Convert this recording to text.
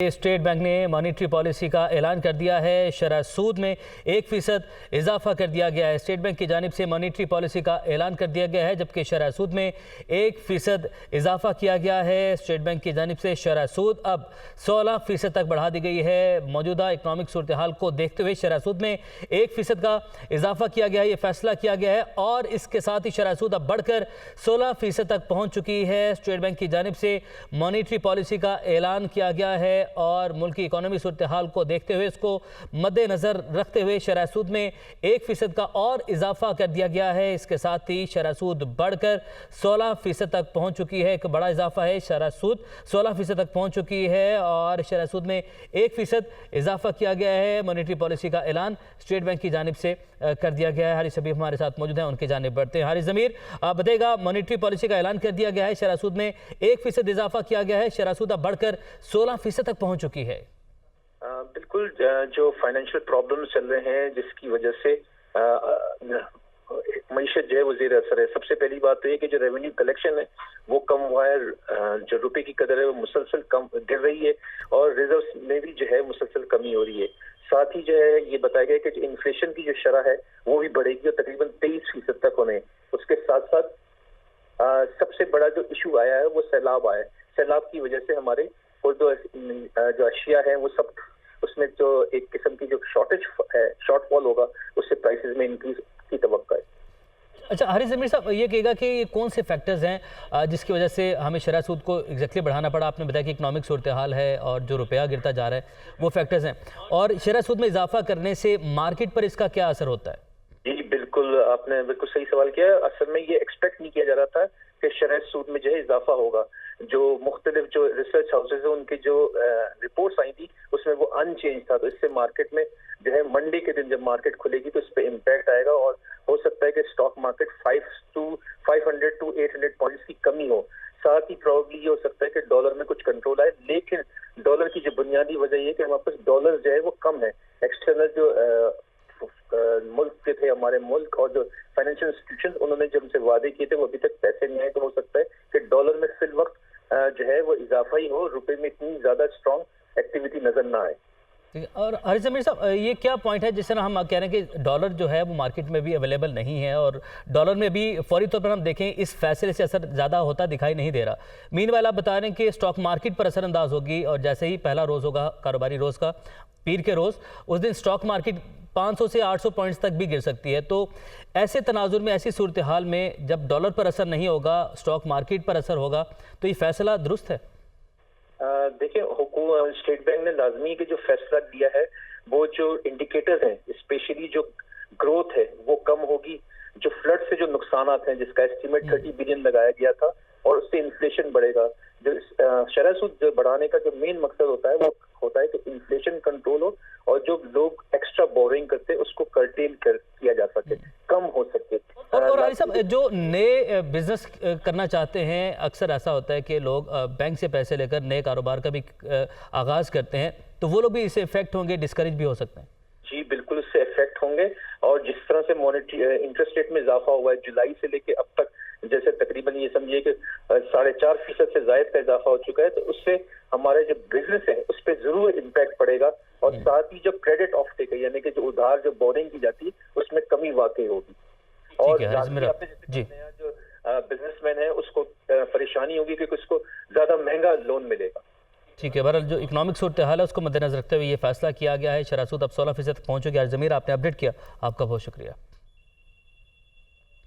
State bank ने monetary policy का ऐलान कर दिया है। शरह सूद में 1% इजाफा कर दिया गया है। स्टेट बैंक की जानिब से मॉनेटरी पॉलिसी का ऐलान कर दिया गया है, जबकि शरह सूद में 1% इजाफा किया गया है। स्टेट बैंक की जानिब से शरह सूद अब 16% तक बढ़ा दी गई है। मौजूदा इकनॉमिक सूरत हाल को देखते हुए शरह सूद में 1% का इजाफा किया गया है, ये फैसला किया गया है और इसके साथ ही शरह सूद अब बढ़कर 16% तक पहुँच चुकी है। स्टेट बैंक की जानिब से मॉनेटरी पॉलिसी का ऐलान किया गया है और मुल्क की इकोनॉमी सूरत हाल को देखते हुए इसको मद्देनज़र रखते हुए शरह सूद में 1% का और इजाफा कर दिया गया है। इसके साथ ही शरह सूद बढ़कर 16% तक पहुंच चुकी है। एक बड़ा इजाफा है, शरह सूद 16% तक पहुंच चुकी है और शरह सूद में 1% इजाफा किया गया है। मॉनेटरी पॉलिसी का ऐलान स्टेट बैंक की जानिब से कर दिया गया है। हारिस हबीब हमारे साथ मौजूद हैं, उनकी जानिब बढ़ते हैं। हारिस ज़मीर, आप बताइएगा, मॉनेटरी पॉलिसी का ऐलान कर दिया गया है, शरह सूद में 1% इजाफा किया गया है, शरह सूद अब बढ़कर 16% तक पहुंच चुकी है। बिल्कुल, जो फाइनेंशियल प्रॉब्लम्स चल रहे हैं जिसकी वजह से मईशत जो है वो ज़ेर असर है। सबसे पहली बात तो ये कि जो रेवेन्यू कलेक्शन है वो कम हुआ है, जो रुपए की कदर है वो मुसलसल कम गिर रही है और रिजर्व्स में भी जो है मुसलसल कमी हो रही है। साथ ही जो है ये बताया गया कि जो इन्फ्लेशन की जो शरह है वो भी बढ़ेगी और तकरीबन 23% तक होने। उसके साथ साथ सबसे बड़ा जो इशू आया है वो सैलाब आया है। सैलाब की वजह से हमारे और जो अशिया है वो सब, उसमें जो एक किस्म की जो शॉर्टेज है, शॉर्टफॉल होगा, उससे प्राइसेस में इंक्रीज की तवक्का है। अच्छा हारिस ज़मीर साहब, ये कहेगा कि कौन से फैक्टर्स हैं जिसकी वजह से हमें शरह सूद को एग्जैक्टली बढ़ाना पड़ा? आपने बताया कि इकनॉमिक सूरत हाल है और जो रुपया गिरता जा रहा है वो फैक्टर्स हैं, और शरह सूद में इजाफा करने से मार्केट पर इसका क्या असर होता है? जी बिल्कुल, आपने बिल्कुल सही सवाल किया। असल में ये एक्सपेक्ट नहीं किया जा रहा था कि शरह सूद में जो है इजाफा होगा। जो मुख्तलिफ जो रिसर्च हाउसेज है उनकी जो रिपोर्ट्स आई थी उसमें वो अनचेंज था, तो इससे मार्केट में जो है मंडे के दिन जब मार्केट खुलेगी तो इस पर इम्पैक्ट आएगा और हो सकता है कि स्टॉक मार्केट 500 to 800 पॉइंट्स की कमी हो। साथ ही प्रोबेबली ये हो सकता है कि डॉलर में कुछ कंट्रोल आए, लेकिन डॉलर की जो बुनियादी वजह ये कि हमारे पास डॉलर जो है वो कम है। एक्सटर्नल जो मुल्क के थे, हमारे मुल्क और जो फाइनेंशियल इंस्टीट्यूशन, उन्होंने जो हमसे वादे किए थे वो अभी तक पैसे नहीं आए, तो हो सकता है कि डॉलर में फिल वक्त जो है वो इजाफा ही हो, रुपए में इतनी ज्यादा स्ट्रॉन्ग एक्टिविटी नजर ना आए। और हारिस ज़मीर साहब, ये क्या पॉइंट है जिस तरह हम कह रहे हैं कि डॉलर जो है वो मार्केट में भी अवेलेबल नहीं है और डॉलर में भी फौरी तौर पर हम देखें इस फैसले से असर ज़्यादा होता दिखाई नहीं दे रहा। मीनवाइल आप बता रहे हैं कि स्टॉक मार्केट पर असरअंदाज होगी और जैसे ही पहला रोज़ होगा कारोबारी रोज़ का, पीर के रोज़, उस दिन स्टॉक मार्केट 500 से 800 पॉइंट्स तक भी गिर सकती है। तो ऐसे तनाजुर में, ऐसी सूरत हाल में जब डॉलर पर असर नहीं होगा, स्टॉक मार्केट पर असर होगा, तो ये फैसला दुरुस्त है? देखिए, स्टेट बैंक ने लाजमी के जो फैसला लिया है वो जो इंडिकेटर्स हैं, स्पेशली जो ग्रोथ है वो कम होगी, जो फ्लड से जो नुकसान हैं जिसका एस्टिमेट 30 बिलियन लगाया गया था और उससे इन्फ्लेशन बढ़ेगा। जो शरह सूद बढ़ाने का जो मेन मकसद होता है वो होता है कि इन्फ्लेशन कंट्रोल हो और जो लोग एक्स्ट्रा बोरिंग करते हैं उसको कर्टेल किया जा सके, कम हो सके। और हारिस साहब, जो नए बिजनेस करना चाहते हैं, अक्सर ऐसा होता है कि लोग बैंक से पैसे लेकर नए कारोबार का भी आगाज करते हैं, तो वो लोग भी इससे इफेक्ट होंगे, डिस्करेज भी हो सकते हैं? जी बिल्कुल, इससे इफेक्ट होंगे। और जिस तरह से मॉनेटरी इंटरेस्ट रेट में इजाफा हुआ है जुलाई से लेके अब तक, जैसे तकरीबन ये समझिए कि 4.5% से ज्यादा का इजाफा हो चुका है, तो उससे हमारे जो बिजनेस है उस पर जरूर इम्पैक्ट पड़ेगा और साथ ही जो क्रेडिट ऑफ टेक है, यानी कि जो उधार जो बोरिंग की जाती है उसमें कमी वाकई होगी। और नया जो बिजनेसमैन है उसको परेशानी होगी क्योंकि उसको ज्यादा महंगा लोन मिलेगा। ठीक है, बहरहाल जो इकनॉमिक सूरत हाल है उसको मद्देनजर रखते हुए ये फैसला किया गया है। शरह सूद अब 16% तक पहुंच चुकी है। ज़मीर, आपने अपडेट किया, आपका बहुत शुक्रिया।